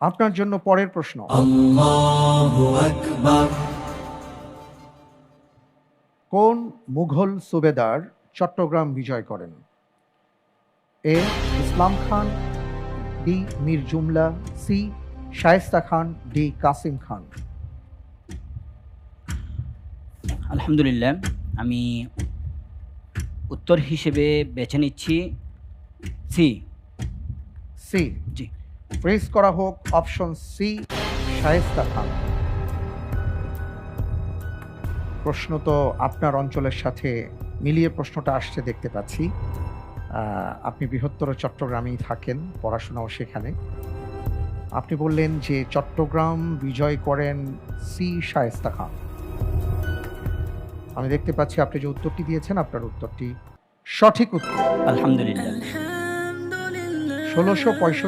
আপনার জন্য পরের প্রশ্ন। আল্লাহু আকবার। কোন মুঘল সুবেদার চট্টগ্রাম বিজয় করেন? এ ইসলাম খান, বি মীর জুমলা, সি শায়েস্তা খান, ডি কাসিম খান। আলহামদুলিল্লাহ, আমি উত্তর হিসেবে বেছে নিচ্ছি সি। সি। জি। ফ্রিজ করা হোক অপশন সি শায়েস্তা খান। প্রশ্ন তো আপনার অঞ্চলের সাথে মিলিয়ে প্রশ্নটা আসছে দেখতে পাচ্ছি। আপনি বৃহত্তর চট্টগ্রামেই থাকেন, পড়াশোনাও সেখানে। আপনি বললেন যে চট্টগ্রাম বিজয় করেন সি শায়েস্তা খান। আমি দেখতে পাচ্ছি আপনি যে উত্তরটি দিয়েছেন আপনার উত্তরটি সঠিক উত্তর। আলহামদুলিল্লাহ। ১৬65